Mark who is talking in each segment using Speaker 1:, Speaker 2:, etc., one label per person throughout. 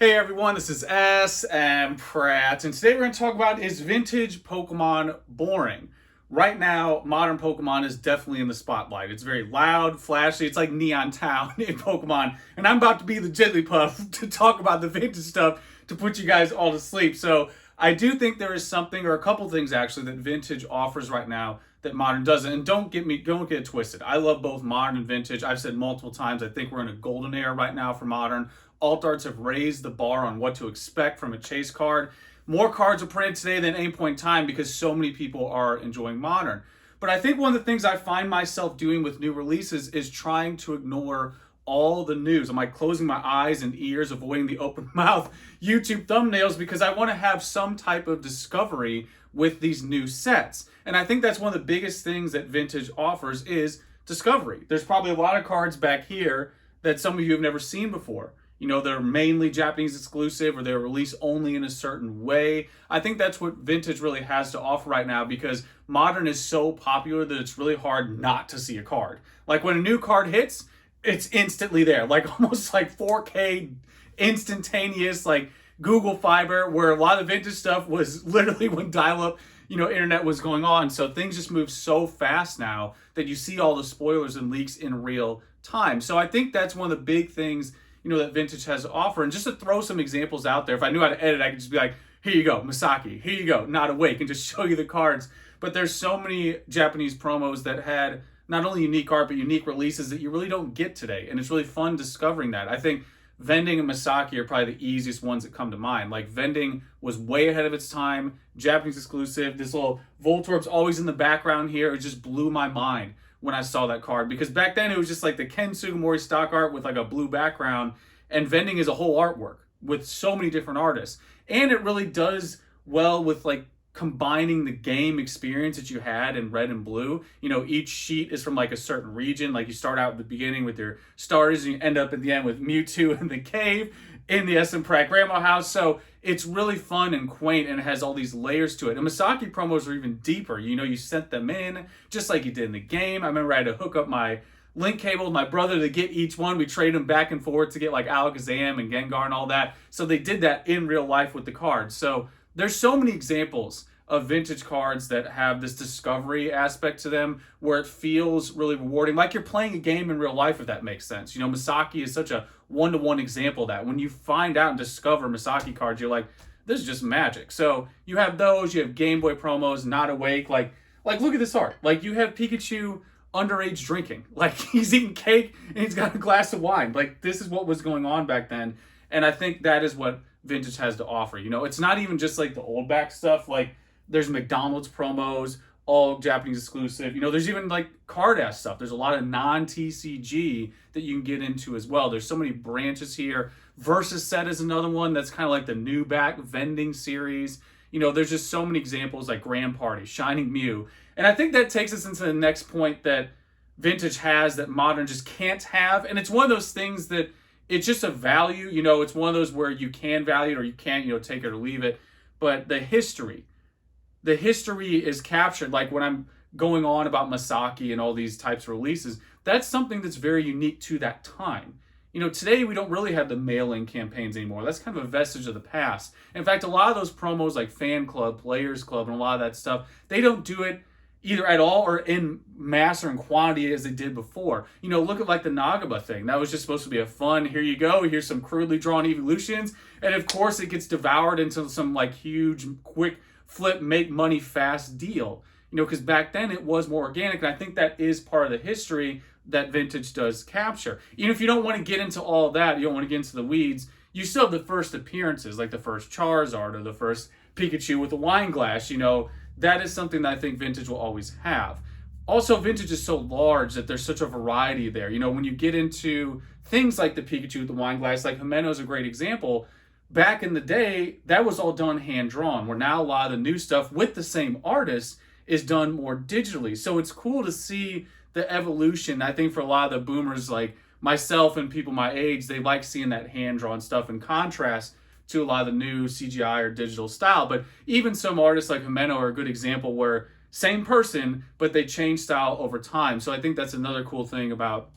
Speaker 1: Hey everyone, this is smpratte, and today we're going to talk about, is vintage Pokemon boring? Right now, modern Pokemon is definitely in the spotlight. It's very loud, flashy, it's like Neon Town in Pokemon, and I'm about to be the Jigglypuff to talk about the vintage stuff to put you guys all to sleep. So I do think there is something, or a couple things actually, that vintage offers right now that modern doesn't. And don't get it twisted. I love both modern and vintage. I've said multiple times, I think we're in a golden era right now for modern. Alt arts have raised the bar on what to expect from a chase card. More cards are printed today than any point in time because so many people are enjoying modern. But I think one of the things I find myself doing with new releases is trying to ignore all the news. I'm like closing my eyes and ears, avoiding the open mouth YouTube thumbnails because I want to have some type of discovery with these new sets. And I think that's one of the biggest things that vintage offers is discovery. There's probably a lot of cards back here that some of you have never seen before. You know, they're mainly Japanese exclusive or they're released only in a certain way. I think that's what vintage really has to offer right now because modern is so popular that it's really hard not to see a card. Like when a new card hits, it's instantly there, like almost like 4K instantaneous, like Google Fiber, where a lot of vintage stuff was literally when dial-up, internet was going on. So things just move so fast now that you see all the spoilers and leaks in real time. So I think that's one of the big things, that vintage has to offer. And just to throw some examples out there, if I knew how to edit, I could just be like, here you go, Misaki, here you go, Not Awake, and just show you the cards. But there's so many Japanese promos that had not only unique art, but unique releases that you really don't get today. And it's really fun discovering that. I think Vending and Misaki are probably the easiest ones that come to mind. Like Vending was way ahead of its time, Japanese exclusive. This little Voltorb's always in the background here. It just blew my mind when I saw that card because back then it was just like the Ken Sugimori stock art with like a blue background, and Vending is a whole artwork with so many different artists. And it really does well with like combining the game experience that you had in red and blue. Each sheet is from like a certain region. Like you start out at the beginning with your starters and you end up at the end with Mewtwo in the cave in the smpratte grandma house. So it's really fun and quaint and it has all these layers to it. And Misaki promos are even deeper. You sent them in just like you did in the game. I remember I had to hook up my link cable with my brother to get each one. We traded them back and forth to get like Alakazam and Gengar and all that. So they did that in real life with the cards. So there's so many examples of vintage cards that have this discovery aspect to them where it feels really rewarding, like you're playing a game in real life, if that makes sense. Misaki is such a one-to-one example of that. When you find out and discover Misaki cards, you're like, this is just magic. So you have those, you have Game Boy promos, Not Awake, like look at this art. Like you have Pikachu underage drinking. Like he's eating cake and he's got a glass of wine. Like this is what was going on back then. And I think that is what vintage has to offer. It's not even just like the old back stuff. Like there's McDonald's promos, all Japanese exclusive. There's even like card-ass stuff. There's a lot of non-TCG that you can get into as well. There's so many branches here. Versus Set is another one that's kind of like the new back Vending series. There's just so many examples like Grand Party, Shining Mew. And I think that takes us into the next point that vintage has that modern just can't have. And it's one of those things that it's just a value. It's one of those where you can value it or you can't, take it or leave it. But the history is captured. Like when I'm going on about Misaki and all these types of releases, that's something that's very unique to that time. Today we don't really have the mailing campaigns anymore. That's kind of a vestige of the past. In fact, a lot of those promos like Fan Club, Players Club, and a lot of that stuff, they don't do it either at all or in mass or in quantity as they did before. Look at like the Nagaba thing. That was just supposed to be a fun, here you go, here's some crudely drawn evolutions. And of course it gets devoured into some like huge, quick flip, make money fast deal. Because back then it was more organic. And I think that is part of the history that vintage does capture. Even if you don't want to get into all that, you don't want to get into the weeds, you still have the first appearances, like the first Charizard or the first Pikachu with a wine glass. That is something that I think vintage will always have. Also, vintage is so large that there's such a variety there. When you get into things like the Pikachu with the wine glass, like Himeno is a great example. Back in the day, that was all done hand-drawn, where now a lot of the new stuff with the same artist is done more digitally. So it's cool to see the evolution. I think for a lot of the boomers like myself and people my age, they like seeing that hand-drawn stuff in contrast to a lot of the new CGI or digital style. But even some artists like Himeno are a good example where same person, but they change style over time. So I think that's another cool thing about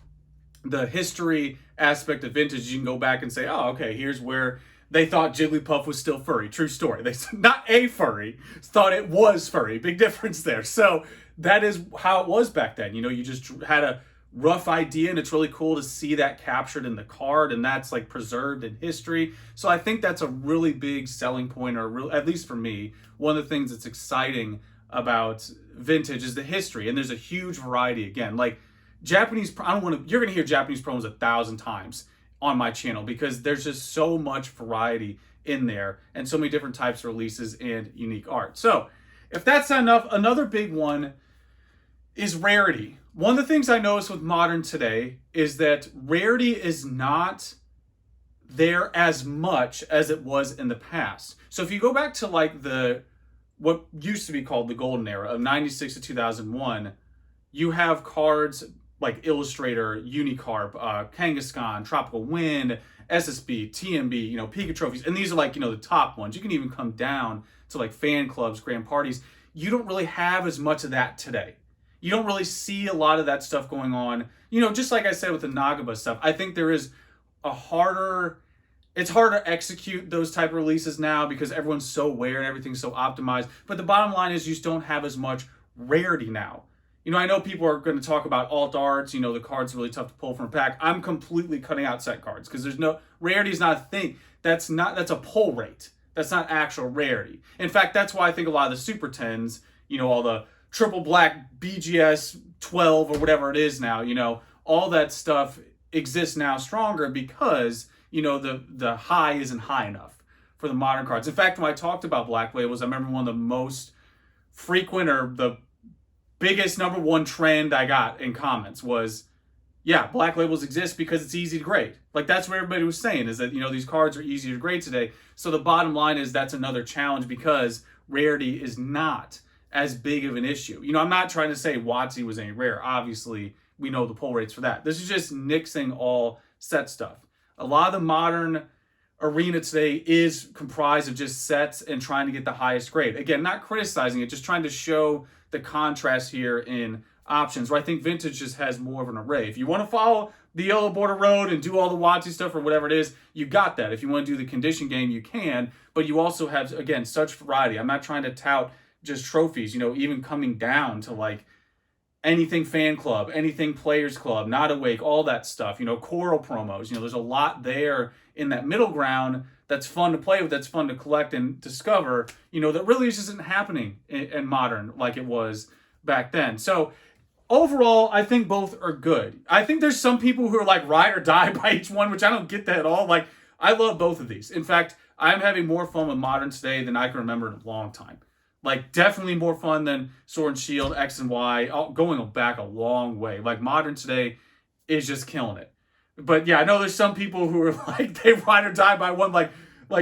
Speaker 1: the history aspect of vintage. You can go back and say, oh, okay, here's where they thought Jigglypuff was still furry. True story. They not a furry, thought it was furry. Big difference there. So that is how it was back then. You just had a rough idea, and it's really cool to see that captured in the card, and that's like preserved in history. So I think that's a really big selling point, or at least for me, one of the things that's exciting about vintage is the history, and there's a huge variety. Again, like Japanese, I don't want to. You're gonna hear Japanese promos 1,000 times on my channel because there's just so much variety in there and so many different types of releases and unique art. So if that's not enough, another big one is rarity. One of the things I noticed with modern today is that rarity is not there as much as it was in the past. So if you go back to like what used to be called the golden era of 96 to 2001, you have cards like Illustrator, Unicarp, Kangaskhan, Tropical Wind, SSB, TMB, Pika trophies. And these are like, the top ones. You can even come down to like fan clubs, grand parties. You don't really have as much of that today. You don't really see a lot of that stuff going on. Just like I said with the Nagaba stuff, I think there is it's harder to execute those type of releases now because everyone's so aware and everything's so optimized. But the bottom line is you just don't have as much rarity now. I know people are going to talk about alt arts, the card's really tough to pull from a pack. I'm completely cutting out set cards because rarity is not a thing. That's a pull rate. That's not actual rarity. In fact, that's why I think a lot of the Super 10s, all the triple black BGS 12 or whatever it is now, all that stuff exists now stronger because, the high isn't high enough for the modern cards. In fact, when I talked about black labels, I remember one of the most frequent or the biggest number one trend I got in comments was, yeah, black labels exist because it's easy to grade. Like that's what everybody was saying is that, these cards are easier to grade today. So the bottom line is that's another challenge because rarity is not as big of an issue. I'm not trying to say WotC was any rare. Obviously, we know the pull rates for that. This is just nixing all set stuff. A lot of the modern arena today is comprised of just sets and trying to get the highest grade. Again, not criticizing it, just trying to show the contrast here in options, where I think vintage just has more of an array. If you want to follow the yellow border road and do all the WotC stuff or whatever it is, you got that. If you want to do the condition game, you can, but you also have, again, such variety. I'm not trying to tout just trophies, even coming down to like anything fan club, anything players club, not awake, all that stuff, choral promos, there's a lot there in that middle ground that's fun to play with, that's fun to collect and discover, that really just isn't happening in modern like it was back then. So overall, I think both are good. I think there's some people who are like ride or die by each one, which I don't get that at all. Like, I love both of these. In fact, I'm having more fun with modern today than I can remember in a long time. Like, definitely more fun than Sword and Shield, X and Y, going back a long way. Like, modern today is just killing it. But yeah, I know there's some people who are like, they ride or die by one, like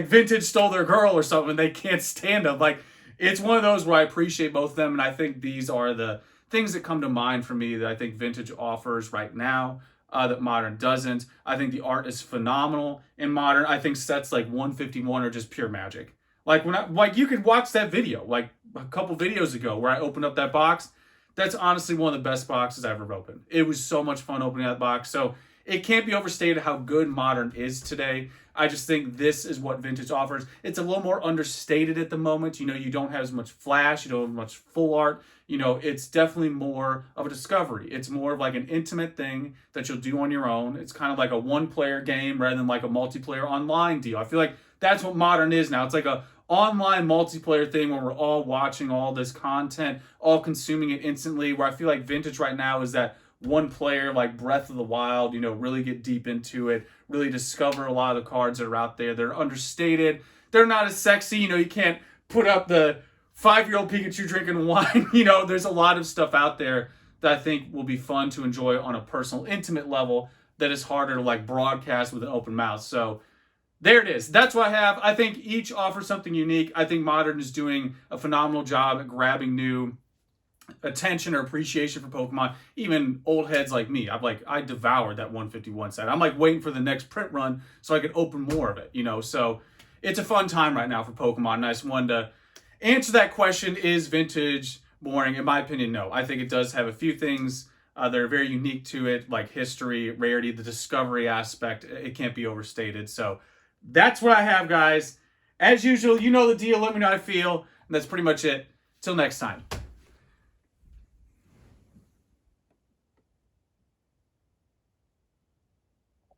Speaker 1: vintage stole their girl or something, and they can't stand them. Like, it's one of those where I appreciate both of them, and I think these are the things that come to mind for me that I think vintage offers right now that modern doesn't. I think the art is phenomenal in modern. I think sets like 151 are just pure magic. Like you could watch that video, like a couple videos ago where I opened up that box. That's honestly one of the best boxes I've ever opened. It was so much fun opening that box. So it can't be overstated how good modern is today. I just think this is what vintage offers. It's a little more understated at the moment. You don't have as much flash. You don't have much full art. It's definitely more of a discovery. It's more of like an intimate thing that you'll do on your own. It's kind of like a one-player game rather than like a multiplayer online deal. I feel like that's what modern is now. It's like a online multiplayer thing where we're all watching all this content, all consuming it instantly, where I feel like vintage right now is that one player, like Breath of the Wild, really get deep into it, really discover a lot of the cards that are out there. They're understated. They're not as sexy. You can't put up the 5-year-old Pikachu drinking wine. There's a lot of stuff out there that I think will be fun to enjoy on a personal, intimate level that is harder to like broadcast with an open mouth. So there it is. That's what I have. I think each offers something unique. I think modern is doing a phenomenal job at grabbing new attention or appreciation for Pokemon. Even old heads like me, I devoured that 151 set. I'm like waiting for the next print run so I could open more of it, So it's a fun time right now for Pokemon. And I just wanted to answer that question. Is vintage boring? In my opinion, no. I think it does have a few things that are very unique to it, like history, rarity, the discovery aspect. It can't be overstated. So That's what I have, guys. As usual, you know the deal. Let me know how I feel. And that's pretty much it. Till next time.